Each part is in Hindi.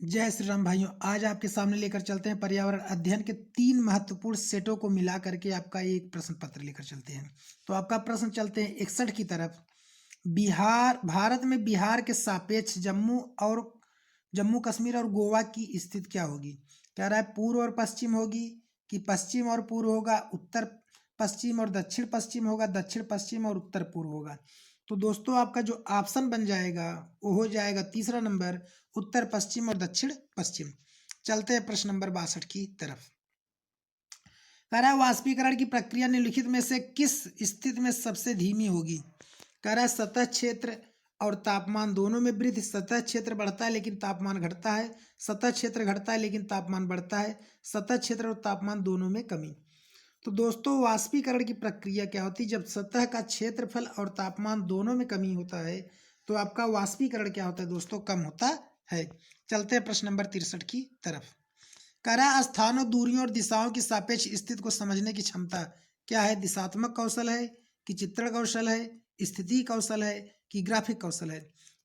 जय श्री राम भाइयों। आज आपके सामने लेकर चलते हैं पर्यावरण अध्ययन के 3 महत्वपूर्ण सेटों को मिला करके आपका एक प्रश्न पत्र लेकर चलते हैं। तो आपका प्रश्न चलते हैं 61 की तरफ। भारत में बिहार के सापेक्ष जम्मू कश्मीर और गोवा की स्थिति क्या होगी? कह रहा है पूर्व और पश्चिम होगी, कि पश्चिम और पूर्व होगा, उत्तर पश्चिम और दक्षिण पश्चिम होगा, दक्षिण पश्चिम और उत्तर पूर्व होगा। तो दोस्तों आपका जो ऑप्शन बन जाएगा वो हो जाएगा तीसरा नंबर, उत्तर पश्चिम और दक्षिण पश्चिम। चलते हैं प्रश्न नंबर 62 की तरफ। कह रहा है वाष्पीकरण की प्रक्रिया निम्नलिखित में से किस स्थिति में सबसे धीमी होगी? कह रहा है सतह क्षेत्र और तापमान दोनों में वृद्धि। सतह क्षेत्र बढ़ता है लेकिन तापमान घटता है, सतह क्षेत्र घटता है लेकिन तापमान बढ़ता है, सतह क्षेत्र और तापमान दोनों में कमी। तो दोस्तों वाष्पीकरण की प्रक्रिया क्या होती है? जब सतह का क्षेत्रफल और तापमान दोनों में कमी होता है तो आपका वाष्पीकरण क्या होता है दोस्तों? कम होता है। चलते हैं प्रश्न नंबर 63 की तरफ। कह रहा है स्थानों, दूरियों और दिशाओं की सापेक्ष स्थिति को समझने की क्षमता क्या है? दिशात्मक कौशल है, कि चित्रण कौशल है, स्थिति कौशल है, कि ग्राफिक कौशल है?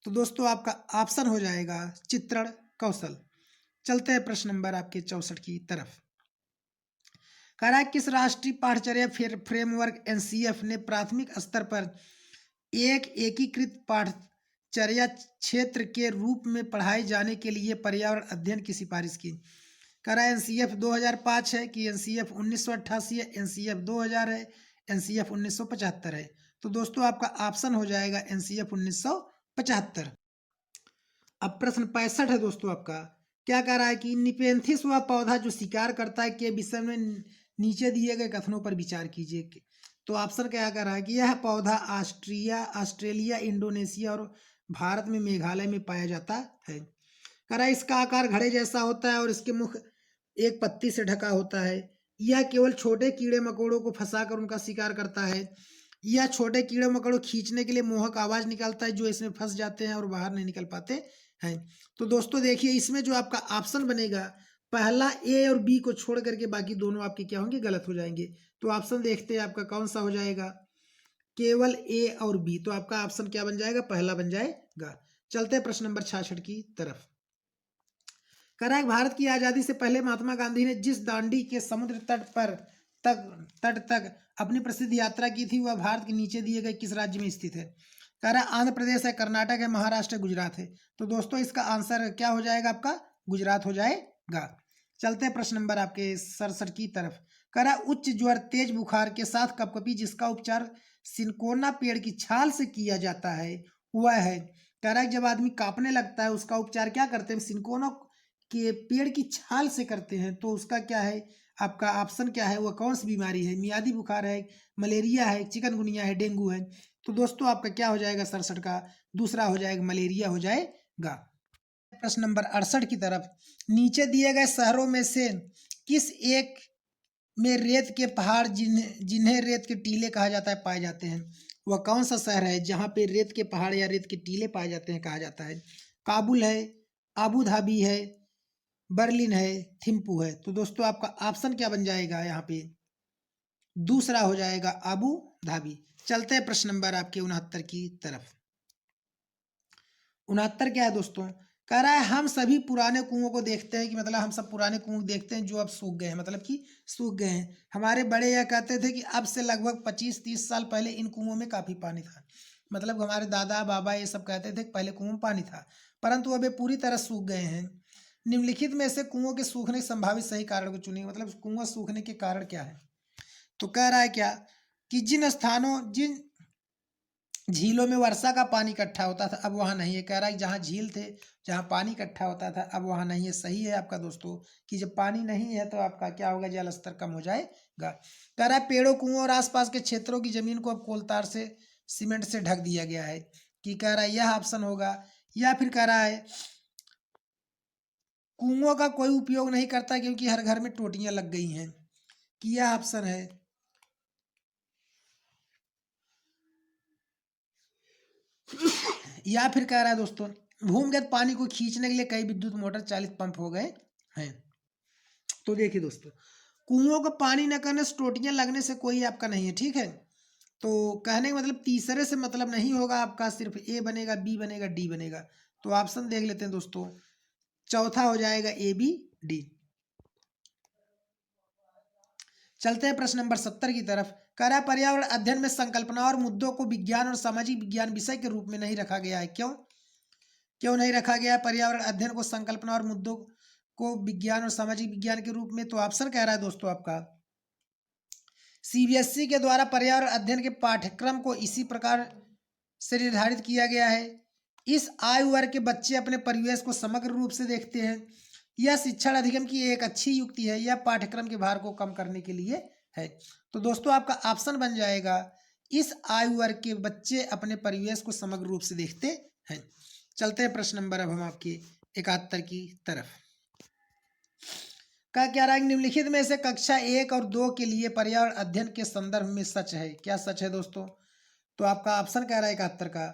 तो दोस्तों आपका ऑप्शन हो जाएगा चित्रण कौशल। चलते हैं प्रश्न नंबर आपके 64 की तरफ। कह रहा है किस राष्ट्रीय पाठ्यचर्या फ्रेमवर्क एनसीएफ ने प्राथमिक स्तर पर एक एकीकृत पाठ्यचर्या क्षेत्र के रूप में पढ़ाए जाने के लिए पर्यावरण अध्ययन की सिफारिश की? कह रहा है एनसीएफ 2005 है, कि एनसीएफ 1988 है, एनसीएफ 2000 है, एनसीएफ 1975 है? तो दोस्तों आपका ऑप्शन हो जाएगा एनसीएफ 1975। अब प्रश्न 65 है दोस्तों आपका। क्या कह रहा है कि निपेंथिस वह पौधा जो शिकार करता है के विषय में नीचे दिए गए कथनों पर विचार कीजिए। तो ऑप्शन क्या कह रहा है कि यह पौधा ऑस्ट्रेलिया, इंडोनेशिया और भारत में मेघालय में पाया जाता है। कह रहा है इसका आकार घड़े जैसा होता है और इसके मुख एक पत्ती से ढका होता है। यह केवल छोटे कीड़े मकोड़ों को फंसाकर उनका शिकार करता है। यह छोटे कीड़े मकोड़ों खींचने के लिए मोहक आवाज निकालता है जो इसमें फंस जाते हैं और बाहर नहीं निकल पाते हैं। तो दोस्तों देखिए इसमें जो आपका ऑप्शन बनेगा पहला ए और बी को छोड़ करके बाकी दोनों आपके क्या होंगे? गलत हो जाएंगे। तो ऑप्शन देखते हैं आपका कौन सा हो जाएगा? केवल ए और बी। तो आपका ऑप्शन क्या बन जाएगा? पहला बन जाएगा। चलते हैं प्रश्न नंबर 66 की तरफ। कह रहा है भारत की आजादी से पहले महात्मा गांधी ने जिस दांडी के समुद्र तट तक अपनी प्रसिद्ध यात्रा की थी वह भारत के नीचे दिए गए किस राज्य में स्थित है? कह रहा है आंध्र प्रदेश है, कर्नाटक है, महाराष्ट्र है, गुजरात है? तो दोस्तों इसका आंसर क्या हो जाएगा? आपका गुजरात हो जाएगा। चलते हैं प्रश्न नंबर आपके 67 की तरफ। कह रहा है उच्च ज्वर, तेज बुखार के साथ कपकपी जिसका उपचार सिनकोना पेड़ की छाल से किया जाता है वह है? कह रहा है जब आदमी कांपने लगता है उसका उपचार क्या करते हैं? सिनकोना के पेड़ की छाल से करते हैं। तो उसका क्या है? आपका ऑप्शन क्या है? वह कौन सी बीमारी है? मियादी बुखार है, मलेरिया है, चिकनगुनिया है, डेंगू है? तो दोस्तों आपका क्या हो जाएगा? 67 का दूसरा हो जाएगा, मलेरिया हो जाएगा। प्रश्न नंबर 68 की तरफ। नीचे दिए गए शहरों में से किस एक में रेत के पहाड़ जिन्हें रेत के टीले कहा जाता है पाए जाते हैं? वह कौन सा शहर है जहाँ पे रेत के पहाड़ या रेत के टीले पाए जाते हैं कहा जाता है? काबुल है, अबू धाबी है, बर्लिन है, थिम्पू है? तो दोस्तों आपका ऑप्शन क्या बन जाएगा? यहाँ पे दूसरा हो जाएगा अबू धाबी। चलते हैं प्रश्न नंबर आपके 69 की तरफ। 69 क्या है दोस्तों? कह रहा है हम सभी पुराने कुओं को देखते हैं, कि मतलब हम सब पुराने कुओं को देखते हैं जो अब सूख गए हैं, मतलब कि सूख गए हैं। हमारे बड़े यह कहते थे कि अब से लगभग 25-30 साल पहले इन कुओं में काफी पानी था। मतलब हमारे दादा बाबा ये सब कहते थे कि पहले कुओं में पानी था, परंतु अब ये पूरी तरह सूख गए हैं। निम्नलिखित में से कुओं के सूखने के संभावित सही कारण को चुनिए। मतलब कुआं सूखने के कारण क्या है? तो कह रहा है क्या कि जिन झीलों में वर्षा का पानी इकट्ठा होता था अब वहां नहीं है। कह रहा है जहां झील थे, जहां पानी इकट्ठा होता था अब वहां नहीं है। सही है आपका दोस्तों, कि जब पानी नहीं है तो आपका क्या होगा? जल स्तर कम हो जाएगा। कह रहा है पेड़ों, कुओं और आसपास के क्षेत्रों की जमीन को अब कोलतार से, सीमेंट से ढक दिया गया है। कि कह रहा है यह ऑप्शन होगा, या फिर कह रहा है कुओं का कोई उपयोग नहीं करता क्योंकि हर घर में टोटियां लग गई हैं? कि यह ऑप्शन है, या फिर कह रहा है दोस्तों भूमिगत पानी को खींचने के लिए कई विद्युत मोटर चालित पंप हो गए हैं? तो देखिए दोस्तों कुओं को पानी न करने से टोटियां लगने से कोई आपका नहीं है, ठीक है? तो कहने का मतलब तीसरे से मतलब नहीं होगा आपका, सिर्फ ए बनेगा, बी बनेगा, डी बनेगा। तो ऑप्शन देख लेते हैं दोस्तों। चौथा हो जाएगा ए बी डी। चलते हैं प्रश्न नंबर 70 की तरफ। कह रहा है पर्यावरण अध्ययन में संकल्पना और मुद्दों को विज्ञान और सामाजिक विज्ञान विषय के रूप में नहीं रखा गया है, क्यों? क्यों नहीं रखा गया पर्यावरण अध्ययन को संकल्पना और मुद्दों को विज्ञान और सामाजिक विज्ञान के रूप में? तो ऑप्शन कह रहा है दोस्तों आपका सीबीएसई के द्वारा पर्यावरण अध्ययन के पाठ्यक्रम को इसी प्रकार से निर्धारित किया गया है। इस आयु वर्ग के बच्चे अपने परिवेश को समग्र रूप से देखते हैं। यह शिक्षण अधिगम की एक अच्छी युक्ति है। यह पाठ्यक्रम के भार को कम करने के लिए है। तो दोस्तों आपका ऑप्शन बन जाएगा इस आयु वर्ग के बच्चे अपने परिवेश को समग्र रूप से देखते हैं। चलते हैं प्रश्न नंबर अब हम आपके 71 की तरफ। क्या रहा है निम्नलिखित में से कक्षा 1 और 2 के लिए पर्यावरण अध्ययन के संदर्भ में सच है? क्या सच है दोस्तों? तो आपका ऑप्शन कह रहा है 71 का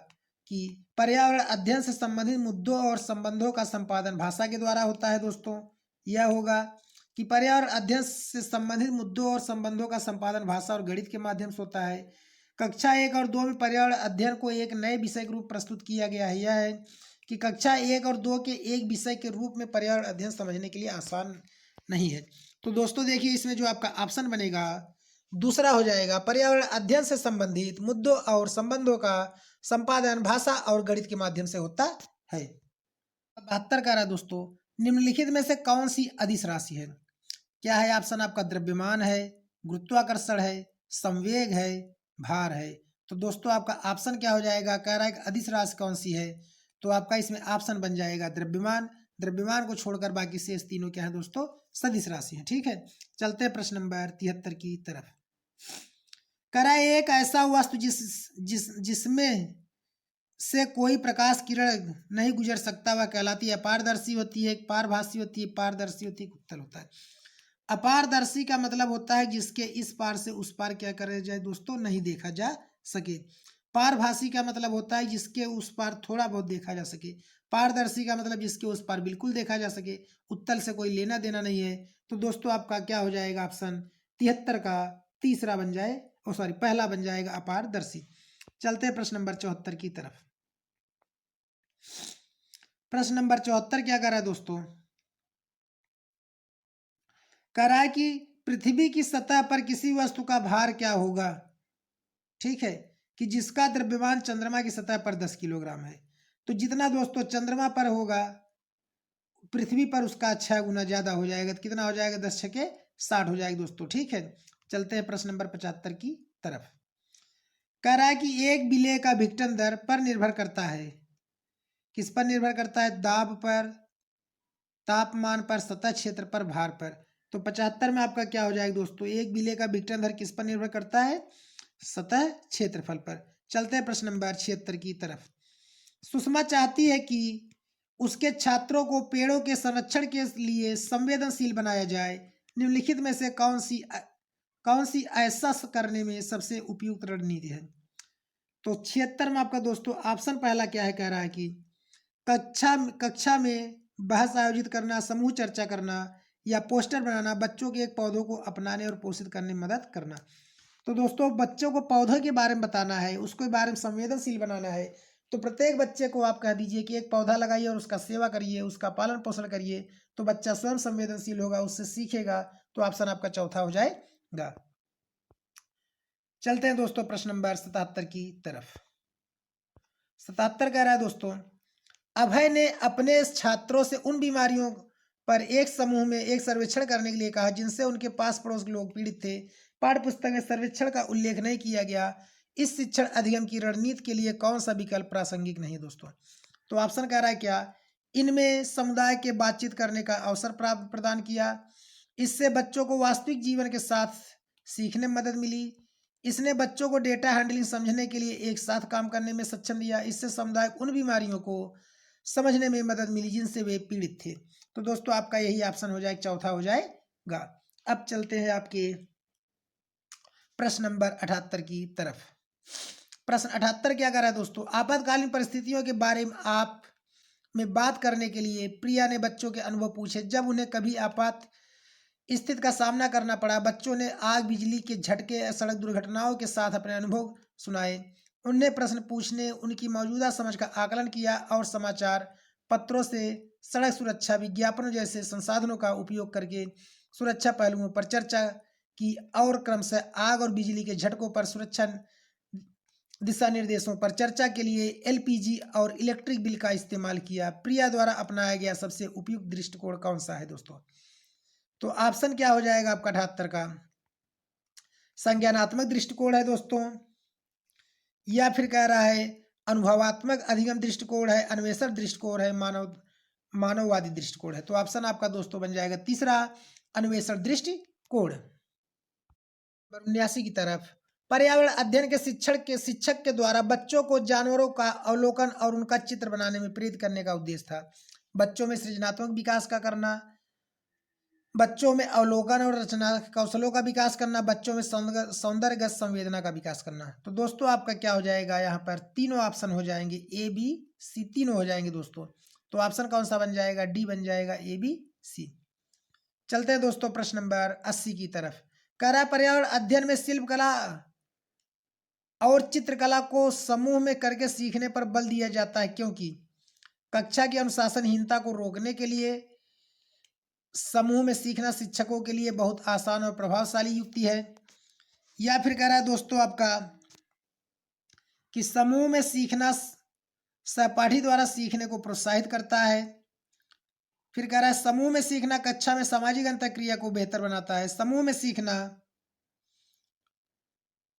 कि पर्यावरण अध्ययन से संबंधित मुद्दों और संबंधों का संपादन भाषा के द्वारा होता है। दोस्तों यह होगा कि पर्यावरण अध्ययन से संबंधित मुद्दों और संबंधों का संपादन भाषा और गणित के माध्यम से होता है। कक्षा 1 और 2 में पर्यावरण अध्ययन को एक नए विषय के रूप प्रस्तुत किया गया है। यह है कि कक्षा 1 और 2 के एक विषय के रूप में पर्यावरण अध्ययन समझने के लिए आसान नहीं है। तो दोस्तों देखिए इसमें जो आपका ऑप्शन बनेगा दूसरा हो जाएगा, पर्यावरण अध्ययन से संबंधित मुद्दों और संबंधों का संपादन भाषा और गणित के माध्यम से होता है। 72 का रहा दोस्तों, निम्नलिखित में से कौन सी अदिश राशि है? क्या है ऑप्शन आपका? द्रव्यमान है, गुरुत्वाकर्षण है, संवेग है, भार है। तो दोस्तों आपका ऑप्शन क्या हो जाएगा? कह रहा है कि अदिश राशि कौन सी है? तो आपका इसमें ऑप्शन बन जाएगा द्रव्यमान। द्रव्यमान को छोड़कर बाकी शेष तीनों क्या है दोस्तों? सदिश राशि है। ठीक है, चलते हैं प्रश्न नंबर 73 की तरफ। कह रहा है एक ऐसा वस्तु जिसमें से कोई प्रकाश किरण नहीं गुजर सकता वह कहलाती है? अपारदर्शी होती है, पारभासी होती है, पारदर्शी होती है, उत्तल होता है। अपारदर्शी का मतलब होता है जिसके इस पार से उस पार क्या करे जाए दोस्तों? नहीं देखा जा सके। पारभासी का मतलब होता है जिसके उस पार थोड़ा बहुत देखा जा सके। पारदर्शी का मतलब जिसके उस पार बिल्कुल देखा जा सके। उत्तल से कोई लेना देना नहीं है। तो दोस्तों आपका क्या हो जाएगा? ऑप्शन 73 का तीसरा बन जाए, पहला बन जाएगा अपारदर्शी। चलते हैं प्रश्न नंबर 74 की तरफ। प्रश्न नंबर 74 क्या कर रहा है दोस्तों? कह रहा है कि पृथ्वी की सतह पर किसी वस्तु का भार क्या होगा? ठीक है, कि जिसका द्रव्यमान चंद्रमा की सतह पर 10 किलोग्राम है। तो जितना दोस्तों चंद्रमा पर होगा पृथ्वी पर उसका 6 गुना ज्यादा हो जाएगा। तो कितना हो जाएगा? 10 छके 60 हो जाएगा दोस्तों। ठीक है, चलते हैं प्रश्न नंबर 75 की तरफ। कह रहा है कि एक विलेय का विघटन दर पर निर्भर करता है। किस पर निर्भर करता है? दाब पर, तापमान पर, सतह क्षेत्र पर, भार पर। तो 75 में आपका क्या हो जाएगा दोस्तों? एक विलेय का विघटन दर किस पर निर्भर करता है? सतह क्षेत्रफल पर। चलते हैं प्रश्न नंबर 76 की तरफ। सुषमा चाहती है कि उसके छात्रों को पेड़ों के संरक्षण के लिए संवेदनशील बनाया जाए। निम्नलिखित में से कौन सी ऐसा करने में सबसे उपयुक्त रणनीति है? तो 76 में आपका दोस्तों ऑप्शन पहला क्या है? कह रहा है कि कक्षा में बहस आयोजित करना, समूह चर्चा करना या पोस्टर बनाना, बच्चों के एक पौधों को अपनाने और पोषित करने में मदद करना। तो दोस्तों बच्चों को पौधों के बारे में बताना है, उसके बारे में संवेदनशील बनाना है। तो प्रत्येक बच्चे को आप कह दीजिए कि एक पौधा लगाइए और उसका सेवा करिए, उसका पालन पोषण करिए। तो बच्चा स्वयं संवेदनशील होगा, उससे सीखेगा। तो ऑप्शन आपका चौथा हो जाएगा। चलते हैं दोस्तों प्रश्न नंबर 77 की तरफ। 77 कह रहा है दोस्तों, अभय ने अपने छात्रों से उन बीमारियों पर एक समूह में एक सर्वेक्षण करने के लिए कहा जिनसे उनके पास पड़ोस के लोग पीड़ित थे। पाठ्य पुस्तक में सर्वेक्षण का उल्लेख नहीं किया गया। इस शिक्षण अधिगम की रणनीति के लिए कौन सा विकल्प प्रासंगिक नहीं है दोस्तों? तो ऑप्शन कह रहा है क्या? इनमें समुदाय के बातचीत करने का अवसर प्रदान किया, इससे बच्चों को वास्तविक जीवन के साथ सीखने में मदद मिली, इसने बच्चों को डेटा हैंडलिंग समझने के लिए एक साथ काम करने में सक्षम दिया, इससे समुदाय उन बीमारियों को समझने में मदद मिली जिनसे वे पीड़ित थे। तो दोस्तों आपका यही ऑप्शन हो जाएगा, चौथा हो जाएगा। अब चलते हैं आपके प्रश्न नंबर 78 की तरफ। प्रश्न 78 क्या कर रहा है दोस्तों? आपातकालीन परिस्थितियों के बारे में आप में बात करने के लिए प्रिया ने बच्चों के अनुभव पूछे जब उन्हें कभी आपात स्थिति का सामना करना पड़ा। बच्चों ने आग, बिजली के झटके, सड़क दुर्घटनाओं के साथ अपने अनुभव सुनाए। उन्हें प्रश्न पूछने, उनकी मौजूदा समझ का आकलन किया और समाचार पत्रों से सड़क सुरक्षा विज्ञापनों जैसे संसाधनों का उपयोग करके सुरक्षा पहलुओं पर चर्चा की और क्रमशः आग और बिजली के झटकों पर सुरक्षा दिशा निर्देशों पर चर्चा के लिए एलपीजी और इलेक्ट्रिक बिल का इस्तेमाल किया। प्रिया द्वारा अपनाया गया सबसे उपयुक्त दृष्टिकोण कौन सा है दोस्तों? तो ऑप्शन क्या हो जाएगा आपका 78 का? संज्ञानात्मक दृष्टिकोण है दोस्तों, या फिर कह रहा है अनुभवात्मक अधिगम दृष्टिकोण है, अन्वेषण दृष्टिकोण है, मानववादी दृष्टिकोण है। तो ऑप्शन आपका दोस्तों बन जाएगा तीसरा, अन्वेषण दृष्टिकोण। 79 की तरफ, पर्यावरण अध्ययन के शिक्षक के द्वारा बच्चों को जानवरों का अवलोकन और उनका चित्र बनाने में प्रेरित करने का उद्देश्य था। बच्चों में सृजनात्मक विकास का करना, बच्चों में अवलोकन और रचना कौशलों का विकास करना, बच्चों में सौंदर्यगत संवेदना का विकास करना। तो दोस्तों आपका क्या हो जाएगा? यहाँ पर तीनों ऑप्शन हो जाएंगे, ए बी सी, तीनों हो जाएंगे दोस्तों। तो ऑप्शन कौन सा बन जाएगा? डी बन जाएगा, ए बी सी। चलते हैं दोस्तों प्रश्न नंबर 80 की तरफ। कह रहा है पर्यावरण अध्ययन में शिल्पकला और चित्रकला को समूह में करके सीखने पर बल दिया जाता है, क्योंकि कक्षा की अनुशासनहीनता को रोकने के लिए समूह में सीखना शिक्षकों के लिए बहुत आसान और प्रभावशाली युक्ति है। या फिर कह रहा है दोस्तों आपका कि समूह में सीखना सहपाठी द्वारा सीखने को प्रोत्साहित करता है। फिर कह रहा है समूह में सीखना कक्षा में सामाजिक अंतःक्रिया को बेहतर बनाता है। समूह में सीखना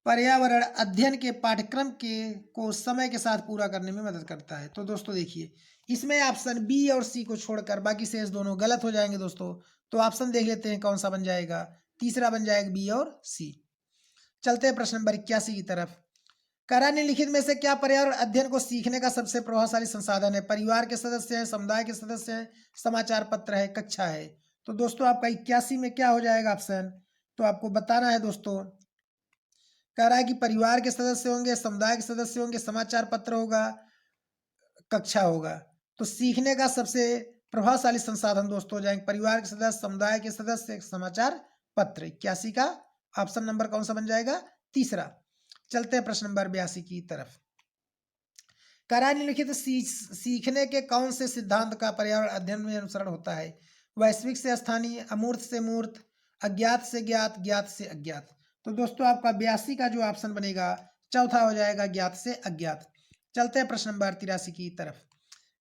पर्यावरण अध्ययन के पाठ्यक्रम को समय के साथ पूरा करने में मदद करता है। तो दोस्तों देखिए, इसमें ऑप्शन बी और सी को छोड़कर बाकी शेष दोनों गलत हो जाएंगे दोस्तों। तो ऑप्शन देख लेते हैं कौन सा बन जाएगा। तीसरा बन जाएगा बी और सी। चलते हैं प्रश्न नंबर 81 की तरफ। करा निम्नलिखित में से क्या पर्यावरण अध्ययन को सीखने का सबसे प्रभावशाली संसाधन है? परिवार के सदस्य हैं, समुदाय के सदस्य हैं, समाचार पत्र है, कक्षा है। तो दोस्तों आपका 81 में क्या हो जाएगा ऑप्शन? तो आपको बताना है दोस्तों। कह रहा है कि परिवार के सदस्य होंगे, समुदाय के सदस्य होंगे, समाचार पत्र होगा, कक्षा होगा। तो सीखने का सबसे प्रभावशाली संसाधन दोस्तों हो जाएंगे परिवार के सदस्य, समुदाय के सदस्य, समाचार पत्र। 81 का ऑप्शन नंबर कौन सा बन जाएगा? तीसरा। चलते हैं प्रश्न नंबर 82 की तरफ। करा निम्नलिखित सीखने के कौन से सिद्धांत का पर्यावरण अध्ययन में अनुसरण होता है? वैश्विक से स्थानीय, अमूर्त से मूर्त, अज्ञात से ज्ञात, ज्ञात से अज्ञात। तो दोस्तों आपका 82 का जो ऑप्शन बनेगा चौथा हो जाएगा, ज्ञात से अज्ञात। चलते हैं प्रश्न नंबर 83 की तरफ।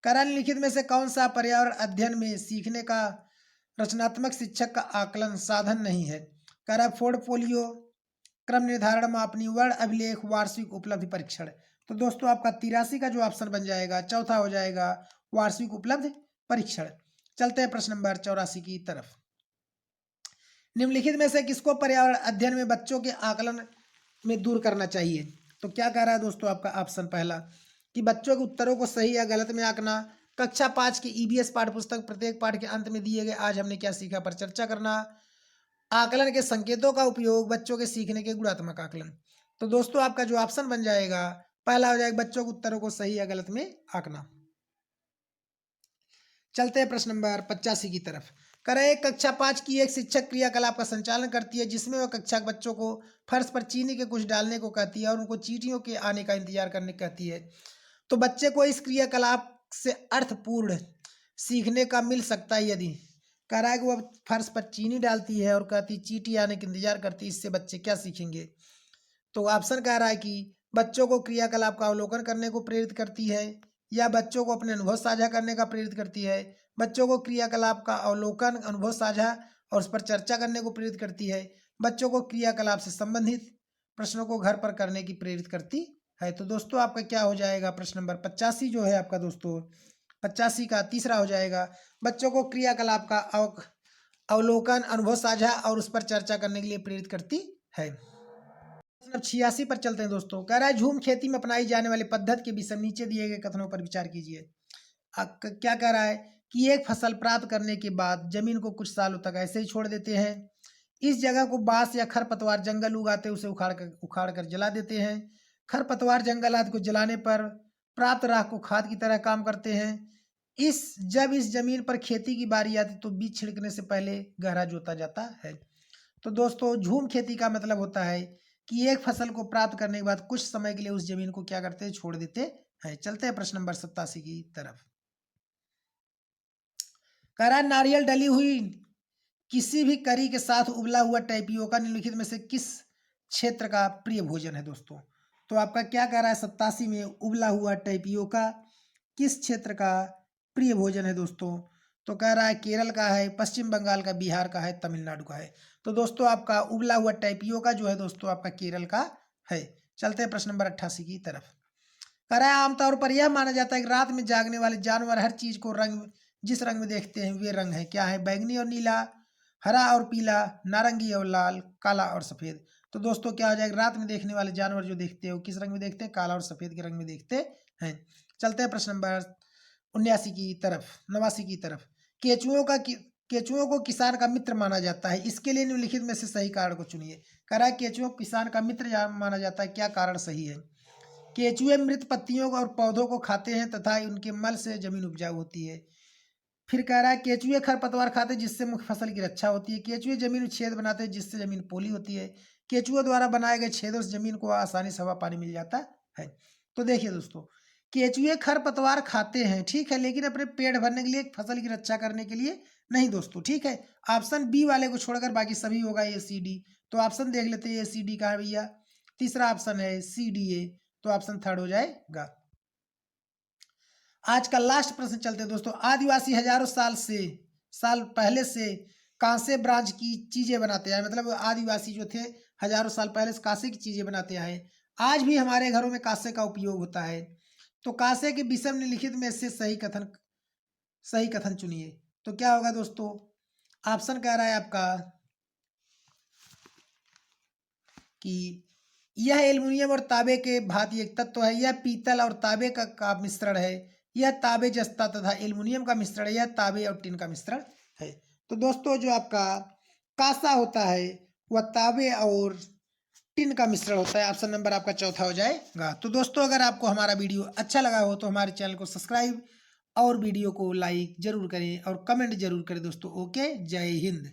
करा निम्नलिखित में से कौन सा पर्यावरण अध्ययन में सीखने का रचनात्मक शिक्षक का आकलन साधन नहीं है? करा पोर्टफोलियो, क्रम निर्धारण मापनी, वर्ण अभिलेख, वार्षिक उपलब्धि परीक्षण। तो दोस्तों आपका 83 का जो ऑप्शन बन जाएगा चौथा हो जाएगा, वार्षिक उपलब्धि परीक्षण। चलते हैं प्रश्न नंबर 84 की तरफ। निम्नलिखित में से किसको पर्यावरण अध्ययन में बच्चों के आकलन में दूर करना चाहिए? तो क्या कह रहा है दोस्तों आपका ऑप्शन पहला कि बच्चों के उत्तरों को सही या गलत में आंकना, कक्षा 5 की ईबीएस पाठ्यपुस्तक प्रत्येक पाठ के अंत में दिए गए आज हमने क्या सीखा पर चर्चा करना, आकलन के संकेतों का उपयोग, बच्चों के सीखने के गुणात्मक आकलन। तो दोस्तों आपका जो ऑप्शन बन जाएगा पहला हो जाएगा बच्चों के उत्तरों को सही या गलत में आंकना। चलते हैं प्रश्न नंबर 85 की तरफ। करें कक्षा 5 की एक शिक्षक क्रियाकलाप का संचालन करती है जिसमें वह कक्षा के बच्चों को फर्श पर चीनी के कुछ डालने को कहती है और उनको चींटियों के आने का इंतजार करने कहती है। तो बच्चे को इस क्रियाकलाप से अर्थपूर्ण सीखने का मिल सकता है यदि कह रहा है कि वह फर्श पर चीनी डालती है और कहती चींटी आने का इंतजार करती है, इससे बच्चे क्या सीखेंगे? तो ऑप्शन कह रहा है कि बच्चों को क्रियाकलाप का अवलोकन करने को प्रेरित करती है, या बच्चों को अपने अनुभव साझा करने का प्रेरित करती है, बच्चों को क्रियाकलाप का अवलोकन, अनुभव साझा और उस पर चर्चा करने को प्रेरित करती है, बच्चों को क्रियाकलाप से संबंधित प्रश्नों को घर पर करने की प्रेरित करती है। तो दोस्तों आपका क्या हो जाएगा? प्रश्न नंबर 85 जो है आपका दोस्तों 85 का तीसरा हो जाएगा, बच्चों को क्रियाकलाप का अवलोकन, अनुभव साझा और उस पर चर्चा करने के लिए प्रेरित करती है। 86 पर चलते हैं दोस्तों। कह रहा है झूम खेती में अपनाई जाने वाली पद्धति के विषय नीचे दिए गए कथनों पर विचार कीजिए। क्या कह रहा है कि एक फसल प्राप्त करने के बाद जमीन को कुछ सालों तक ऐसे ही छोड़ देते हैं। इस जगह को बांस या खरपतवार जंगल उगाते उसे उखाड़ कर जला देते हैं। खरपतवार जंगल आदि को जलाने पर प्राप्त राख को खाद की तरह काम करते हैं। जब इस जमीन पर खेती की बारी आती तो बीज छिड़कने से पहले गहरा जोता जाता है। तो दोस्तों झूम खेती का मतलब होता है कि एक फसल को प्राप्त करने के बाद कुछ समय के लिए उस जमीन को क्या करते हैं? छोड़ देते हैं। चलते हैं प्रश्न नंबर 87 की तरफ। कह रहा है नारियल डली हुई किसी भी करी के साथ उबला हुआ टैपियोका निम्नलिखित में से किस क्षेत्र का प्रिय भोजन है दोस्तों। तो आपका क्या कह रहा है 87 में उबला हुआ टैपियोका किस क्षेत्र का प्रिय भोजन है दोस्तों। तो कह रहा है केरल का है, पश्चिम बंगाल का, बिहार का है, तमिलनाडु का है। तो दोस्तों आपका उबला हुआ टैपियोका जो है दोस्तों आपका केरल का है। चलते हैं प्रश्न नंबर 88 की तरफ। कह रहा है आमतौर पर यह माना जाता है कि रात में जागने वाले जानवर हर चीज को जिस रंग में देखते हैं वे रंग है क्या है। बैगनी और नीला, हरा और पीला, नारंगी और लाल, काला और सफेद। तो दोस्तों क्या हो जाएगा, रात में देखने वाले जानवर जो देखते हैं वो किस रंग में देखते हैं, काला और सफेद के रंग में देखते हैं। चलते हैं प्रश्न नंबर 79 की तरफ, 89 की तरफ। केचुओं को किसान का मित्र माना जाता है, इसके लिए निम्नलिखित में से सही कारण को चुनिए। कह रहा है केचुओं को किसान का मित्र माना जाता है, क्या कारण सही है। केचुए मृत पत्तियों और पौधों को खाते हैं तथा उनके मल से जमीन उपजाऊ होती है। फिर कह रहा है केचुए खरपतवार खाते हैं जिससे मुख्य फसल की रक्षा होती है। केचुए जमीन में छेद बनाते हैं जिससे जमीन पोली होती है। केचुओं द्वारा बनाए गए छेदों से जमीन को आसानी से हवा पानी मिल जाता है। तो देखिए दोस्तों, केचुए खरपतवार खाते हैं, ठीक है, लेकिन अपने पेट भरने के लिए, फसल की रक्षा करने के लिए नहीं दोस्तों, ठीक है। ऑप्शन बी वाले को छोड़कर बाकी सभी होगा ए सी डी। तो ऑप्शन देख लेते हैं ए सी डी का है भैया। तीसरा ऑप्शन है सी डी ए, तो ऑप्शन थर्ड हो जाएगा। आज का लास्ट प्रश्न चलते हैं दोस्तों। आदिवासी हजारों साल पहले से कांसे ब्रांच की चीजें बनाते हैं, मतलब आदिवासी जो थे हजारों साल पहले से कांसे की चीजें बनाते आए। आज भी हमारे घरों में कांसे का उपयोग होता है। तो कांसे के विषय में लिखित में से सही कथन चुनिए। तो क्या होगा दोस्तों, ऑप्शन कह रहा है आपका कि यह एल्युमिनियम और तांबे के भांति एक तत्व है, यह पीतल और तांबे का मिश्रण है, यह तांबे जस्ता तथा एल्युमिनियम का मिश्रण है, यह तांबे और टिन का मिश्रण है। तो दोस्तों जो आपका कांसा होता है वह तांबे और टिन का मिश्रण होता है। ऑप्शन नंबर आपका चौथा हो जाएगा। तो दोस्तों अगर आपको हमारा वीडियो अच्छा लगा हो तो हमारे चैनल को सब्सक्राइब और वीडियो को लाइक जरूर करें और कमेंट जरूर करें दोस्तों। ओके, जय हिंद।